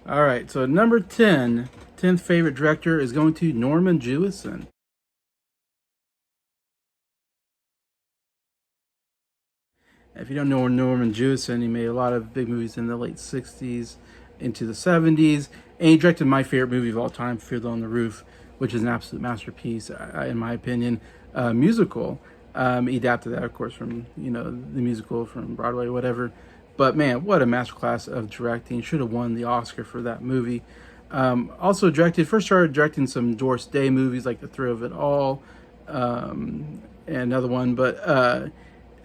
All right, so number 10, 10th favorite director is going to Norman Jewison. If you don't know Norman Jewison, he made a lot of big movies in the late 60s into the 70s, and he directed my favorite movie of all time, Fiddler on the Roof, which is an absolute masterpiece, in my opinion, musical. He adapted that, of course, from, the musical from Broadway or whatever. But man, what a masterclass of directing. Should have won the Oscar for that movie. Also first started directing some Doris Day movies like The Thrill of It All, and another one. But then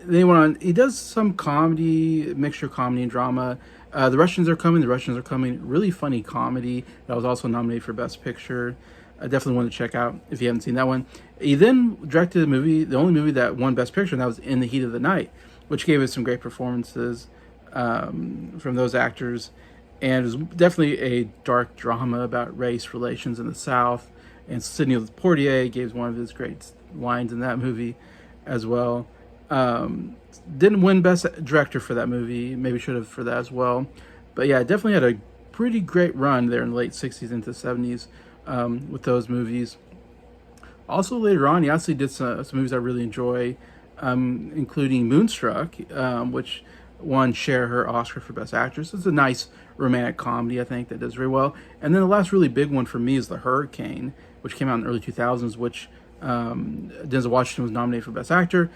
he went on. He does some comedy, mixture of comedy and drama. The Russians Are Coming. The Russians Are Coming. Really funny comedy that was also nominated for Best Picture. I definitely want to check out if you haven't seen that one. He then directed a movie, the only movie that won Best Picture, and that was In the Heat of the Night, which gave us some great performances from those actors. And it was definitely a dark drama about race relations in the South. And Sidney Poitier gave one of his great lines in that movie as well. Didn't win Best Director for that movie. Maybe should have for that as well. But yeah, definitely had a pretty great run there in the late 60s into 70s with those movies. Also, later on, he actually did some movies I really enjoy, including Moonstruck, which won Cher her Oscar for Best Actress. It's a nice romantic comedy, I think, that does very well. And then the last really big one for me is The Hurricane, which came out in the early 2000s, which Denzel Washington was nominated for Best Actor.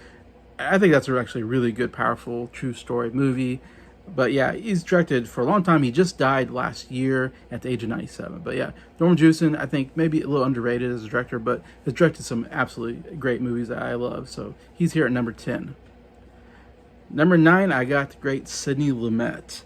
I think that's actually a really good, powerful, true story movie. But yeah, he's directed for a long time. He just died last year at the age of 97. But yeah, Norman Jewison, I think maybe a little underrated as a director, but has directed some absolutely great movies that I love. So he's here at number 10. Number 9, I got the great Sidney Lumet.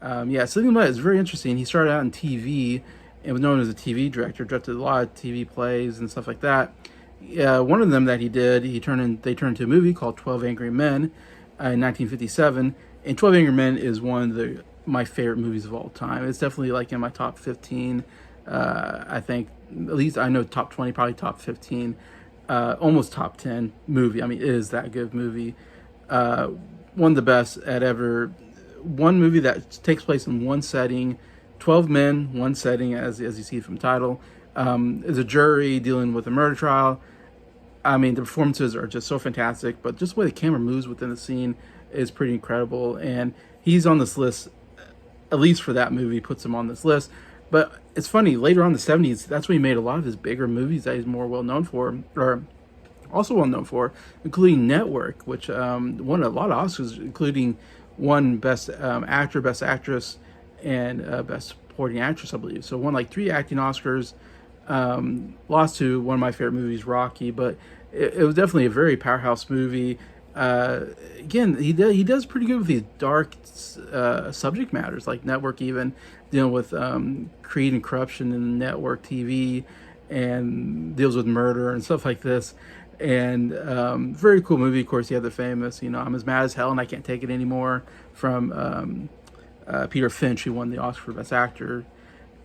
Yeah, Sidney Lumet is very interesting. He started out in TV and was known as a TV director, directed a lot of TV plays and stuff like that. One of them that he did, they turned into a movie called 12 Angry Men in 1957. And 12 Angry Men is one of my favorite movies of all time. It's definitely like in my top 15. I think, at least I know top 20, probably top 15, almost top 10 movie. I mean, it is that good movie. One of the best at ever. One movie that takes place in one setting, 12 men, one setting, as you see from the title. Is a jury dealing with a murder trial. I mean, the performances are just so fantastic, but just the way the camera moves within the scene is pretty incredible. And he's on this list, at least for that movie, puts him on this list. But it's funny, later on in the 70s, that's when he made a lot of his bigger movies that he's more well known for, or also well known for, including Network, which won a lot of Oscars, including one Best Actor, Best Actress, and Best Supporting Actress, I believe. So won like 3 acting Oscars. Lost to one of my favorite movies, Rocky, but it was definitely a very powerhouse movie. Again, he does pretty good with these dark subject matters, like Network, even dealing with greed and corruption in network TV, and deals with murder and stuff like this. And very cool movie. Of course, you have the famous, I'm as mad as hell and I can't take it anymore, from Peter Finch, who won the Oscar for Best Actor.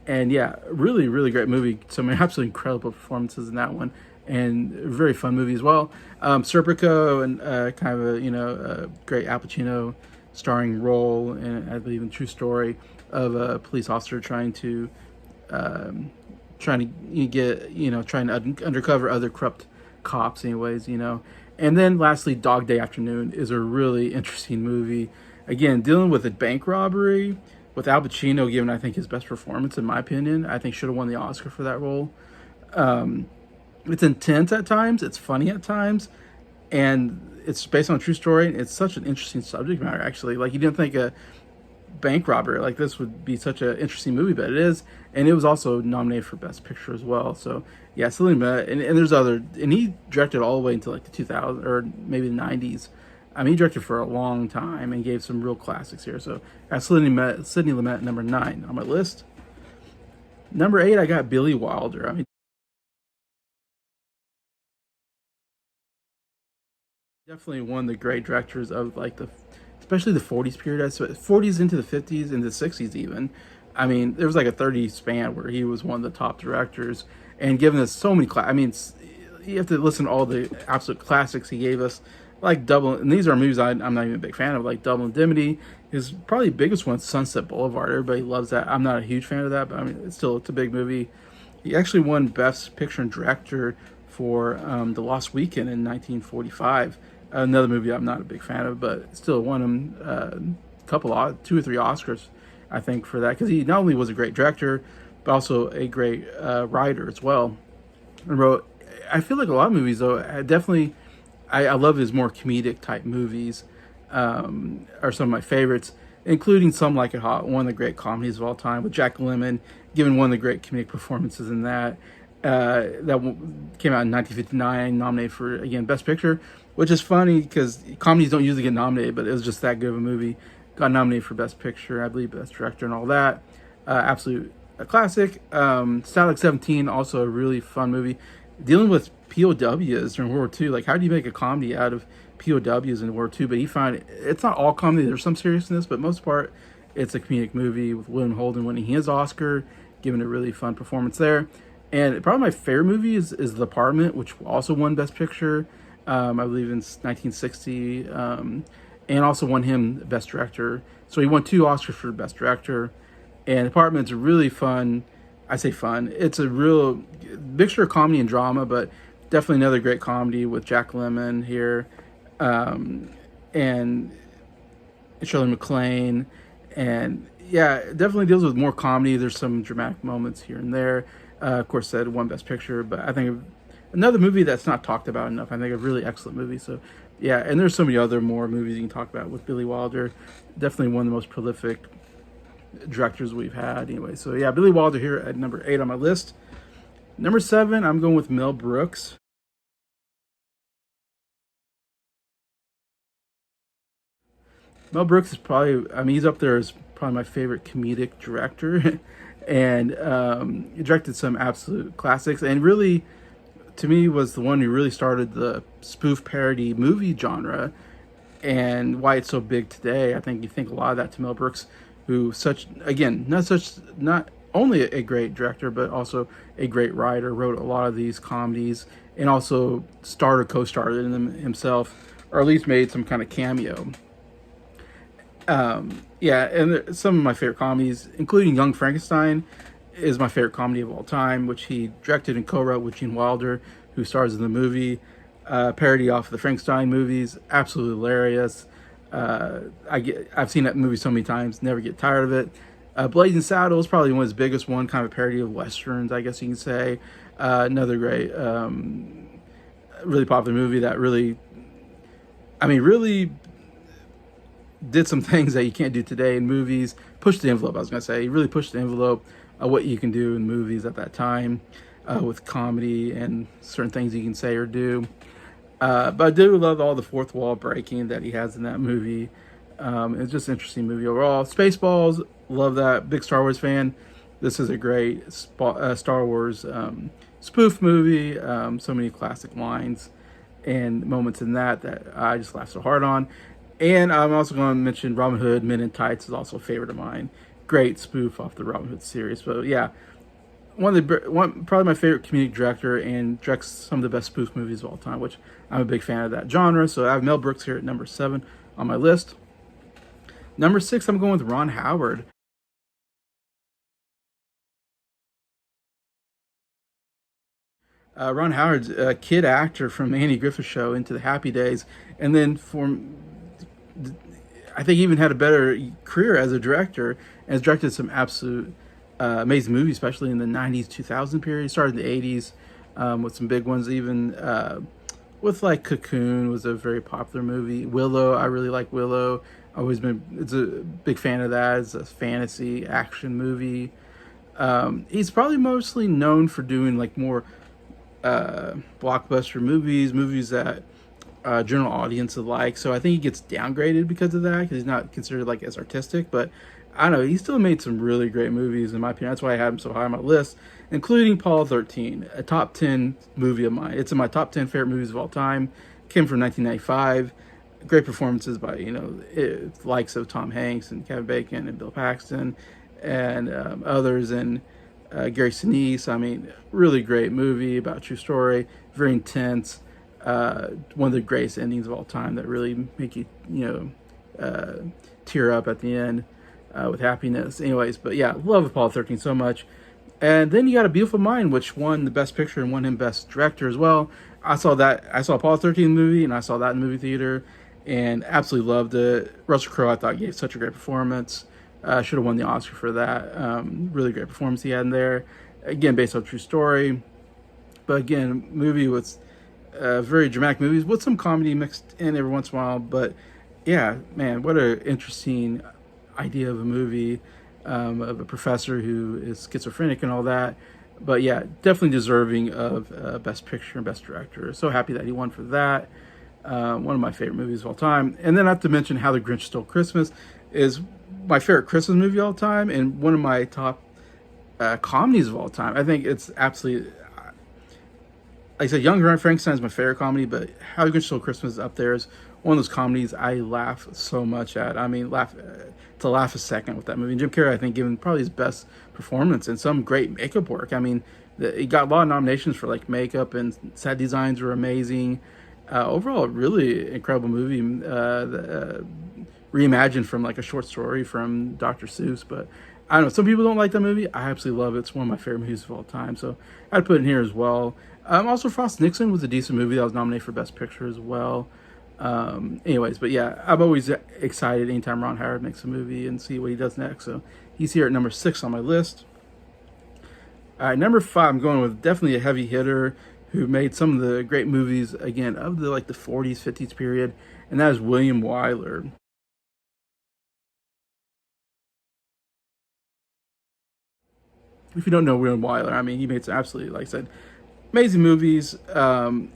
And yeah, really, really great movie. Some absolutely incredible performances in that one, and a very fun movie as well. Serpico, and kind of a great Al Pacino starring role, and I believe in true story of a police officer trying to get trying to undercover other corrupt cops, anyways. And then lastly, Dog Day Afternoon is a really interesting movie. Again, dealing with a bank robbery, with Al Pacino giving, I think, his best performance, in my opinion. I think should have won the Oscar for that role. It's intense at times, it's funny at times, and it's based on a true story. It's such an interesting subject matter, actually. Like, you didn't think a bank robbery like this would be such an interesting movie, but it is. And it was also nominated for Best Picture as well. So yeah, Celine Met, and there's other, and he directed all the way into like the 2000s or maybe the 90s. I mean, he directed for a long time and gave some real classics here. So Sidney Lumet, number 9 on my list. Number 8, I got Billy Wilder. I mean, definitely one of the great directors of like especially the 40s period, 40s into the 50s, into the 60s even. I mean, there was like a 30 span where he was one of the top directors, and given us so many I mean, you have to listen to all the absolute classics he gave us. like Double, and these are movies I'm not even a big fan of, like Double Indemnity. His probably biggest one, Sunset Boulevard. Everybody loves that. I'm not a huge fan of that, but I mean, it's a big movie. He actually won Best Picture and Director for The Lost Weekend in 1945. Another movie I'm not a big fan of, but still won him two or three Oscars, I think, for that, because he not only was a great director, but also a great writer as well. And wrote, I feel like a lot of movies though, I love his more comedic type movies, are some of my favorites, including Some Like It Hot, one of the great comedies of all time, with Jack Lemmon giving one of the great comedic performances in that. Came out in 1959, nominated for, again, Best Picture, which is funny because comedies don't usually get nominated, but it was just that good of a movie. Got nominated for Best Picture, I believe, Best Director, and all that. Absolute classic. Stalag 17, also a really fun movie, dealing with POWs during World War II. Like, how do you make a comedy out of POWs in World War II? But he found it's not all comedy. There's some seriousness, but most part, it's a comedic movie with William Holden winning his Oscar, giving a really fun performance there. And probably my favorite movie is The Apartment, which also won Best Picture, I believe in 1960, and also won him Best Director. So he won 2 Oscars for Best Director. And Apartment's really fun. I say fun. It's a real mixture of comedy and drama, but definitely another great comedy with Jack Lemmon here, and Shirley MacLaine. And yeah, it definitely deals with more comedy. There's some dramatic moments here and there. Of course, that won Best Picture, but I think another movie that's not talked about enough. I think a really excellent movie. So yeah, and there's so many other more movies you can talk about with Billy Wilder. Definitely one of the most prolific directors we've had. Anyway, so yeah, Billy Wilder here at number 8 on my list. Number 7, I'm going with Mel Brooks. Mel Brooks is probably, I mean, he's up there as probably my favorite comedic director. And he directed some absolute classics, and really, to me, was the one who really started the spoof parody movie genre, and why it's so big today. I think you think a lot of that to Mel Brooks, who not only a great director, but also a great writer, wrote a lot of these comedies, and also co-starred in them himself, or at least made some kind of cameo. Yeah, and some of my favorite comedies, including Young Frankenstein, is my favorite comedy of all time, which he directed and co-wrote with Gene Wilder, who stars in the movie. Parody off the Frankenstein movies, absolutely hilarious. I've seen that movie so many times, never get tired of it. Blazing Saddles, probably one of his biggest one, kind of a parody of westerns, I guess you can say. Another great, really popular movie that really did some things that you can't do today in movies. Pushed the envelope, I was going to say. He really pushed the envelope of what you can do in movies at that time, with comedy and certain things you can say or do. But I do love all the fourth wall breaking that he has in that movie. It's just an interesting movie overall. Spaceballs, love that. Big Star Wars fan. This is a great Star Wars spoof movie. So many classic lines and moments in that I just laugh so hard on. And I'm also going to mention Robin Hood Men in Tights is also a favorite of mine. Great spoof off the Robin Hood series. But yeah, probably my favorite comedic director, and directs some of the best spoof movies of all time, which I'm a big fan of that genre. So I have Mel Brooks here at number 7 on my list. Number 6, I'm going with Ron Howard. Ron Howard's a kid actor from Andy Griffith Show into the Happy Days, and then I think he even had a better career as a director, and has directed some absolute amazing movies, especially in the 90s, 2000 period. He started in the 80s with some big ones, even with like Cocoon was a very popular movie. Willow, I really like Willow. It's a big fan of that. It's a fantasy action movie. He's probably mostly known for doing like more blockbuster movies that general audience alike. So I think he gets downgraded because of that, because he's not considered like as artistic. But I don't know, he still made some really great movies in my opinion. That's why I had him so high on my list, including Apollo 13, a top 10 movie of mine. It's in my top 10 favorite movies of all time. Came from 1995. Great performances by likes of Tom Hanks and Kevin Bacon and Bill Paxton and others, and Gary Sinise. I mean, really great movie about a true story, very intense. one of the greatest endings of all time that really make you, tear up at the end with happiness. Anyways, but yeah, love Apollo 13 so much. And then you got A Beautiful Mind, which won the Best Picture and won him Best Director as well. I saw that. I saw Apollo 13 movie, and I saw that in the movie theater, and absolutely loved it. Russell Crowe, I thought, gave such a great performance. Should have won the Oscar for that. Really great performance he had in there. Again, based on a true story. But again, movie with very dramatic movies with some comedy mixed in every once in a while. But yeah, man, what an interesting idea of a movie, of a professor who is schizophrenic and all that. But yeah, definitely deserving of Best Picture and Best Director. So happy that he won for that. One of my favorite movies of all time. And then I have to mention How the Grinch Stole Christmas is my favorite Christmas movie of all time and one of my top comedies of all time. I think it's absolutely, like I said, Young Frankenstein is my favorite comedy, but How the Grinch Stole Christmas is up there as one of those comedies I laugh so much at. I mean, to laugh a second with that movie. And Jim Carrey, I think, given probably his best performance and some great makeup work. I mean, he got a lot of nominations for like makeup, and set designs were amazing. Overall, really incredible movie. Reimagined from like a short story from Dr. Seuss, but I don't know. Some people don't like that movie. I absolutely love it. It's one of my favorite movies of all time. So I'd put it in here as well. Also, Frost Nixon was a decent movie that was nominated for Best Picture as well. Anyways, but yeah, I'm always excited anytime Ron Howard makes a movie and see what he does next. So he's here at number 6 on my list. All right, number 5, I'm going with definitely a heavy hitter who made some of the great movies again of the 40s, 50s period, and that is William Wyler. If you don't know William Wyler, I mean, he made some absolutely, like I said, amazing movies.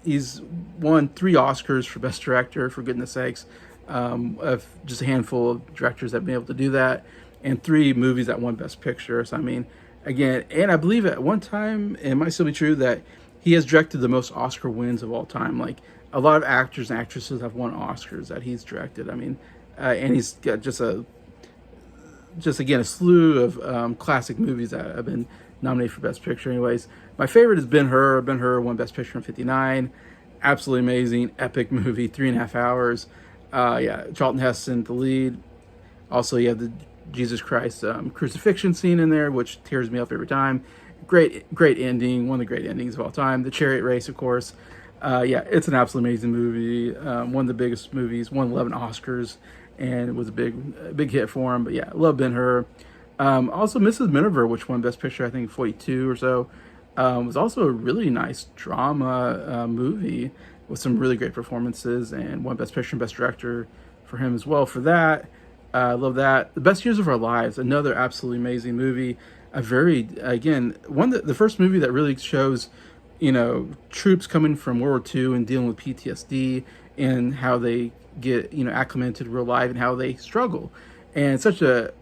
He's won 3 Oscars for Best Director, for goodness sakes. Of just a handful of directors that have been able to do that, and 3 movies that won Best Picture. So I mean, again, and I believe at one time, it might still be true, that he has directed the most Oscar wins of all time. Like a lot of actors and actresses have won Oscars that he's directed. I mean, and he's got just again a slew of classic movies that have been nominated for Best Picture. Anyways, my favorite is Ben-Hur. Ben-Hur won Best Picture in '59. Absolutely amazing, epic movie, 3.5 hours. Yeah, Charlton Heston the lead. Also, you have the Jesus Christ crucifixion scene in there, which tears me up every time. Great ending, one of the great endings of all time. The chariot race, of course. Yeah, it's an absolutely amazing movie. One of the biggest movies. Won 11 Oscars, and it was a big hit for him. But yeah, love Ben-Hur. Also, Mrs. Miniver, which won Best Picture, I think, 42 or so, was also a really nice drama movie with some really great performances, and won Best Picture and Best Director for him as well for that. Love that. The Best Years of Our Lives, another absolutely amazing movie. A very, again, the first movie that really shows, troops coming from World War II and dealing with PTSD and how they get, acclimated to real life and how they struggle. And it's such a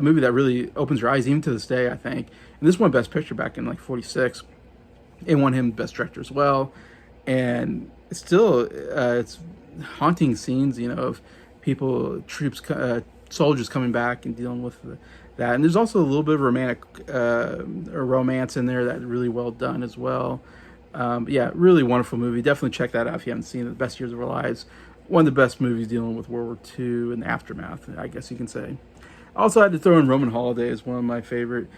movie that really opens your eyes even to this day, I think. And this won Best Picture back in like 46. It won him Best Director as well. And it's still, it's haunting scenes, of people, troops, soldiers coming back and dealing with that. And there's also a little bit of romantic or romance in there that's really well done as well. Yeah, really wonderful movie. Definitely check that out if you haven't seen it. The Best Years of Our Lives. One of the best movies dealing with World War II and the aftermath, I guess you can say. Also, I had to throw in Roman Holiday as one of my favorite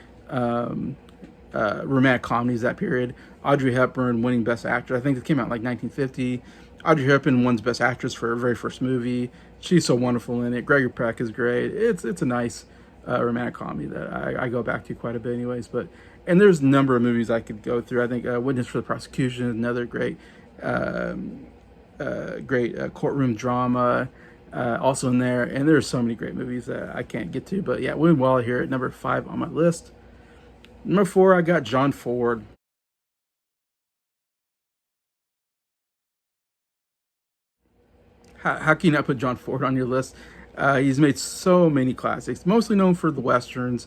romantic comedies that period. Audrey Hepburn winning Best Actress. I think it came out in like 1950. Audrey Hepburn won Best Actress for her very first movie. She's so wonderful in it. Gregory Peck is great. It's a nice romantic comedy that I go back to quite a bit anyways. And there's a number of movies I could go through. I think Witness for the Prosecution is another great courtroom drama also in there. And there's so many great movies that I can't get to. But yeah, William Wyler here at number 5 on my list. Number 4, I got John Ford. How can you not put John Ford on your list? He's made so many classics, mostly known for the Westerns.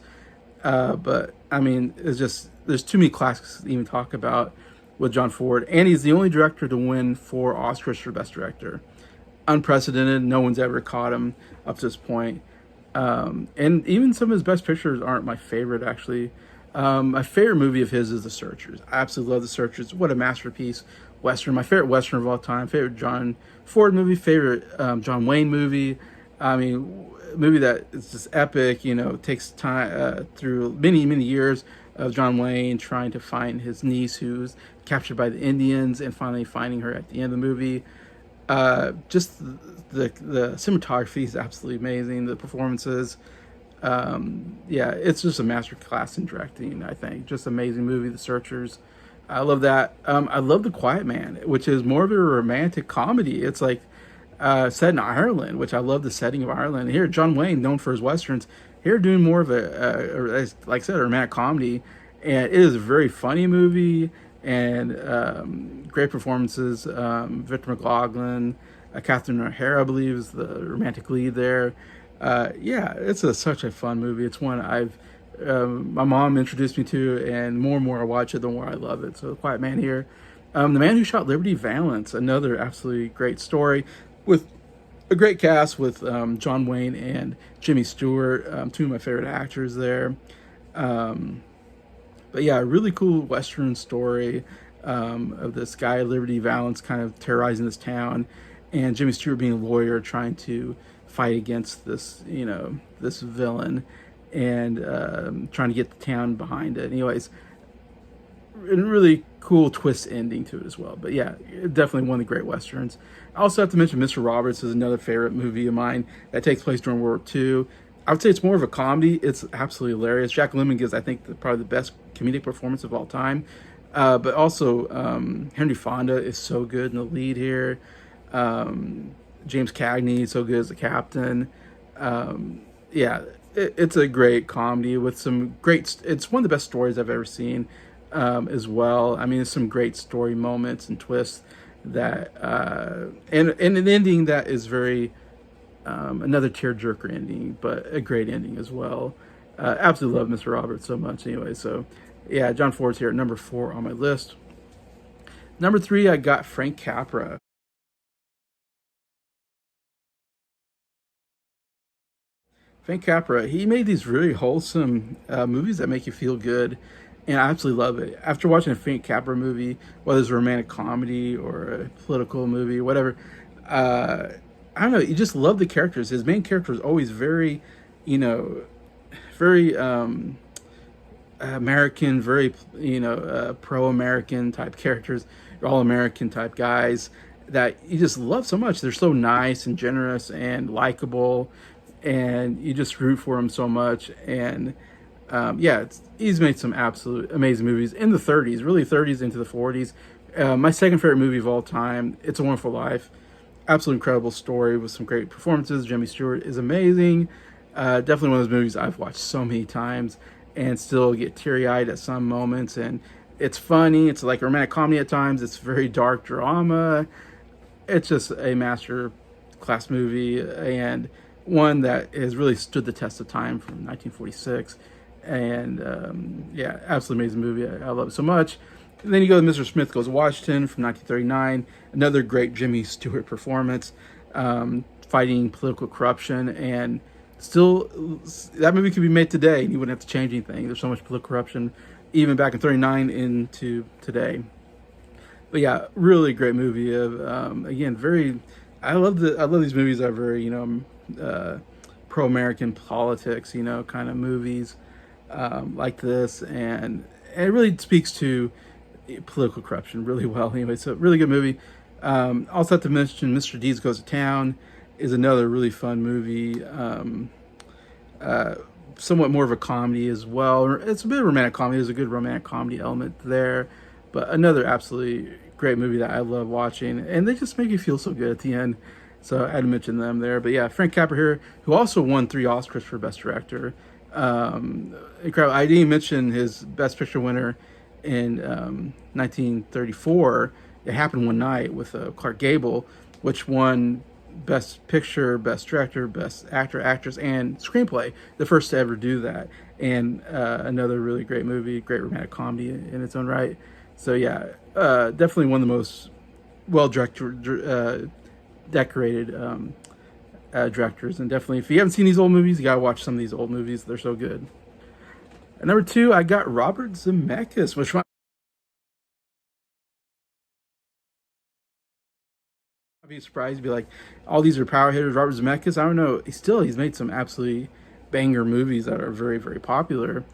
But I mean, there's too many classics to even talk about with John Ford. And he's the only director to win 4 Oscars for Best Director. Unprecedented. No one's ever caught him up to this point. And even some of his best pictures aren't my favorite, actually. My favorite movie of his is The Searchers. I absolutely love The Searchers. What a masterpiece. Western. My favorite Western of all time. Favorite John Ford movie. Favorite John Wayne movie. I mean, movie that is just epic. You know, takes time through many years of John Wayne trying to find his niece who's captured by the Indians and finally finding her at the end of the movie. Just the cinematography is absolutely amazing. The performances, yeah, it's just a masterclass in directing. I think just amazing movie. The Searchers, I love that. I love The Quiet Man, which is more of a romantic comedy. It's like set in Ireland, which I love the setting of Ireland. Here, John Wayne, known for his westerns, here doing more of like I said, a romantic comedy, and it is a very funny movie and great performances. Victor McLaughlin, Catherine O'Hara, I believe, is the romantic lead there. Yeah, it's such a fun movie. It's one I've my mom introduced me to, and more I watch it, the more I love it. So, The Quiet Man here. The Man Who Shot Liberty Valance, another absolutely great story with a great cast with John Wayne and Jimmy Stewart, two of my favorite actors there. But yeah, a really cool Western story of this guy, Liberty Valance, kind of terrorizing this town, and Jimmy Stewart being a lawyer trying to fight against this, this villain, and trying to get the town behind it. Anyways, a really cool twist ending to it as well. But yeah, definitely one of the great Westerns. I also have to mention Mr. Roberts is another favorite movie of mine that takes place during World War II. I would say it's more of a comedy. It's absolutely hilarious. Jack Lemmon gives, I think, probably the best comedic performance of all time. But also, Henry Fonda is so good in the lead here. James Cagney is so good as the captain. Yeah, it's a great comedy with some great. It's one of the best stories I've ever seen, as well. I mean, there's some great story moments and twists that, and an ending that is very. Another tearjerker ending, but a great ending as well. Absolutely love Mr. Roberts so much anyway. So, yeah, John Ford's here at number 4 on my list. Number 3, I got Frank Capra. Frank Capra, he made these really wholesome movies that make you feel good, and I absolutely love it. After watching a Frank Capra movie, whether it's a romantic comedy or a political movie, whatever, I don't know, you just love the characters. His main character is always very, very American, very pro-American type characters, all American type guys that you just love so much. They're so nice and generous and likable, and you just root for them so much. And yeah, he's made some absolute amazing movies in the 30s, really 30s into the 40s. My second favorite movie of all time, It's a Wonderful Life. Absolutely incredible story with some great performances. Jimmy Stewart is amazing. Definitely one of those movies I've watched so many times and still get teary-eyed at some moments. And it's funny. It's like a romantic comedy at times. It's very dark drama. It's just a master class movie, and one that has really stood the test of time from 1946. And yeah, absolutely amazing movie. I love it so much. And then you go to Mr. Smith Goes to Washington from 1939, another great Jimmy Stewart performance, fighting political corruption, and still, that movie could be made today and you wouldn't have to change anything. There's so much political corruption, even back in 39 into today. But yeah, really great movie. Again, very, I love these movies that are very, pro-American politics, kind of movies like this, and it really speaks to political corruption really well. Anyway, so really good movie. Also have to mention Mr. Deeds Goes to Town is another really fun movie. Somewhat more of a comedy as well. It's a bit of romantic comedy. There's a good romantic comedy element there, but another absolutely great movie that I love watching, and they just make you feel so good at the end. So I had to mention them there. But yeah, Frank Capra here, who also won 3 Oscars for Best Director. Incredible. I didn't mention his Best Picture winner in 1934. It Happened One Night with Clark Gable, which won Best Picture, Best Director, Best Actor, Actress, and Screenplay. The first to ever do that. And another really great movie, great romantic comedy in its own right. So yeah, definitely one of the most well-directed, decorated directors. And definitely, if you haven't seen these old movies, you gotta watch some of these old movies. They're so good. And number 2, I got Robert Zemeckis, which I'd be surprised to be like, all these are power hitters. Robert Zemeckis, I don't know. He's made some absolutely banger movies that are very, very popular.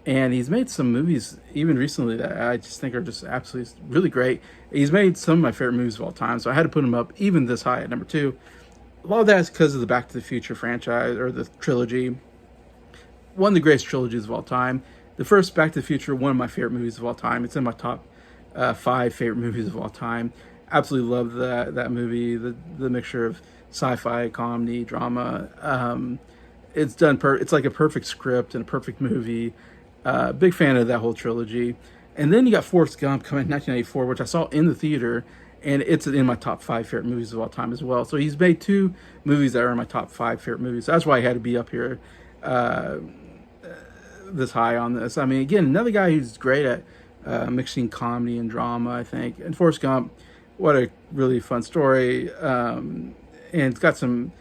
And he's made some movies even recently that I just think are just absolutely really great. He's made some of my favorite movies of all time, so I had to put him up even this high at number two. A lot of that is because of the Back to the Future franchise or the trilogy, one of the greatest trilogies of all time. The first Back to the Future, one of my favorite movies of all time. It's in my top five favorite movies of all time. Absolutely love that movie. The mixture of sci-fi, comedy, drama. It's done. It's like a perfect script and a perfect movie. Big fan of that whole trilogy. And then you got Forrest Gump coming in 1994, which I saw in the theater, and it's in my top five favorite movies of all time as well. So he's made two movies that are in my top five favorite movies. That's why I had to be up here this high on this. I mean, again, another guy who's great at mixing comedy and drama, I think. And Forrest Gump, what a really fun story. And it's got some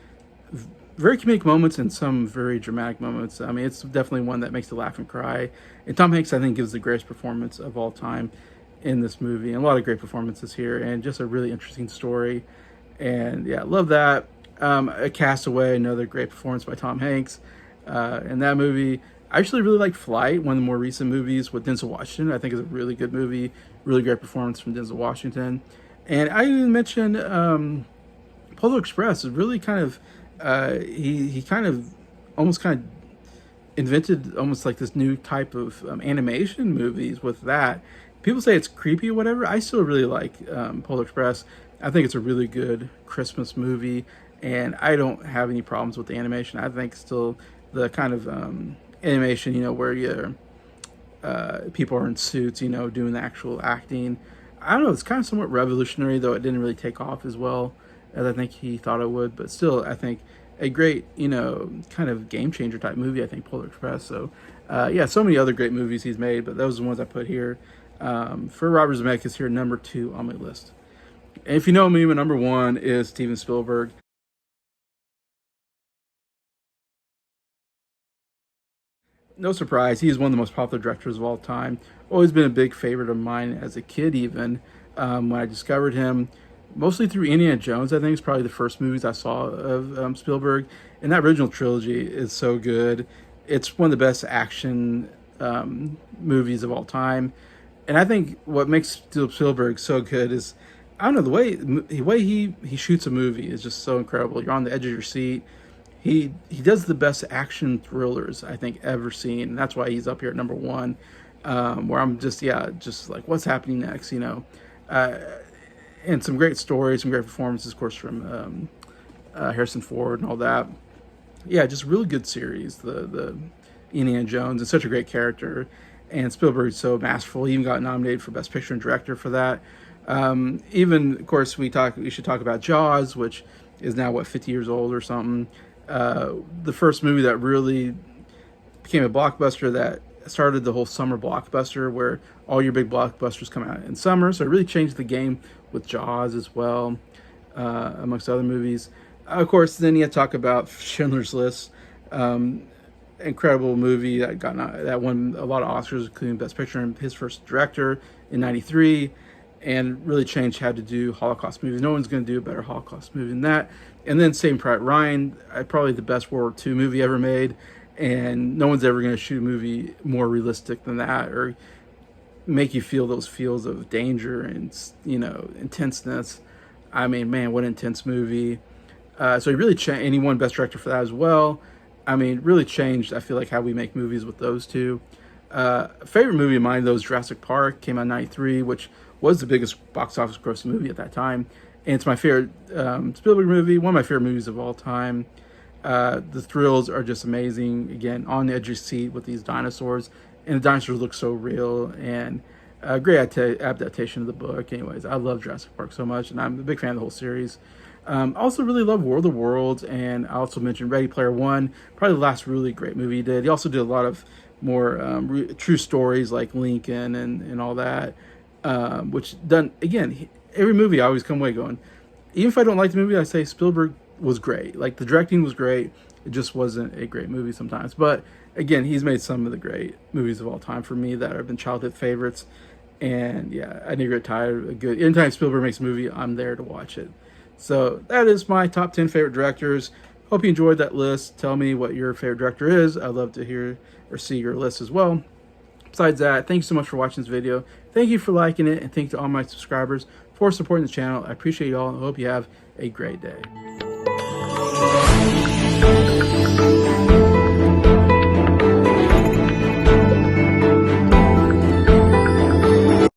very comedic moments and some very dramatic moments. I mean, it's definitely one that makes you laugh and cry. And Tom Hanks, I think, gives the greatest performance of all time in this movie. And a lot of great performances here, and just a really interesting story. And yeah, love that. A Castaway, another great performance by Tom Hanks in that movie. I actually really like Flight, one of the more recent movies with Denzel Washington. I think is a really good movie, really great performance from Denzel Washington. And I even mentioned Polar Express is really kind of he kind of almost kind of invented almost like this new type of animation movies with that. People say it's creepy or whatever. I still really like Polar Express. I think it's a really good Christmas movie, and I don't have any problems with the animation. I think still the kind of animation, where you people are in suits, doing the actual acting. I don't know. It's kind of somewhat revolutionary, though it didn't really take off as well as I think he thought it would. But still, I think a great, kind of game changer type movie. I think Polar Express. So, yeah, so many other great movies he's made, but those are the ones I put here. For Robert Zemeckis here, number two on my list. And if you know me, my number one is Steven Spielberg. No surprise, he is one of the most popular directors of all time. Always been a big favorite of mine as a kid, even when I discovered him, mostly through Indiana Jones. I think it's probably the first movies I saw of Spielberg, and that original trilogy is so good. It's one of the best action movies of all time, and I think what makes Spielberg so good is I don't know the way he shoots a movie is just so incredible. You're on the edge of your seat. He does the best action thrillers I think ever seen, and that's why he's up here at number one. Where I'm just like what's happening next, and some great stories, some great performances, of course, from Harrison Ford and all that. Yeah, just really good series. The Indiana Jones is such a great character, and Spielberg's so masterful. He even got nominated for Best Picture and Director for that. Even of course we should talk about Jaws, which is now 50 years old or something. The first movie that really became a blockbuster, that started the whole summer blockbuster where all your big blockbusters come out in summer. So it really changed the game with Jaws as well, amongst other movies. Of course, then you have to talk about Schindler's List, incredible movie that won a lot of Oscars, including Best Picture and his first director in '93, and really changed how to do Holocaust movies. No one's going to do a better Holocaust movie than that. And then Saving Private Ryan, probably the best World War II movie ever made, and no one's ever going to shoot a movie more realistic than that, or make you feel those feels of danger and intenseness. I mean, man, what an intense movie! So he really changed, and he won Best Director for that as well. I mean, really changed, I feel like, how we make movies with those two. Favorite movie of mine, though, is Jurassic Park. Came out in '93, which was the biggest box office grossing movie at that time. And it's my favorite Spielberg movie, one of my favorite movies of all time. The thrills are just amazing. Again, on the edge of your seat with these dinosaurs. And the dinosaurs look so real. And a great adaptation of the book. Anyways, I love Jurassic Park so much, and I'm a big fan of the whole series. Also really love War of the Worlds, and I also mentioned Ready Player One, probably the last really great movie he did. He also did a lot of more true stories like Lincoln and all that, which done, again, every movie I always come away going, even if I don't like the movie, I say Spielberg was great. Like, the directing was great, it just wasn't a great movie sometimes. But again, he's made some of the great movies of all time for me that have been childhood favorites. And yeah, I never get tired of a good, anytime Spielberg makes a movie, I'm there to watch it. So that is my top 10 favorite directors. Hope you enjoyed that list. Tell me what your favorite director is. I'd love to hear or see your list as well. Besides that, thank you so much for watching this video. Thank you for liking it, and thank you to all my subscribers for supporting the channel. I appreciate you all, and hope you have a great day.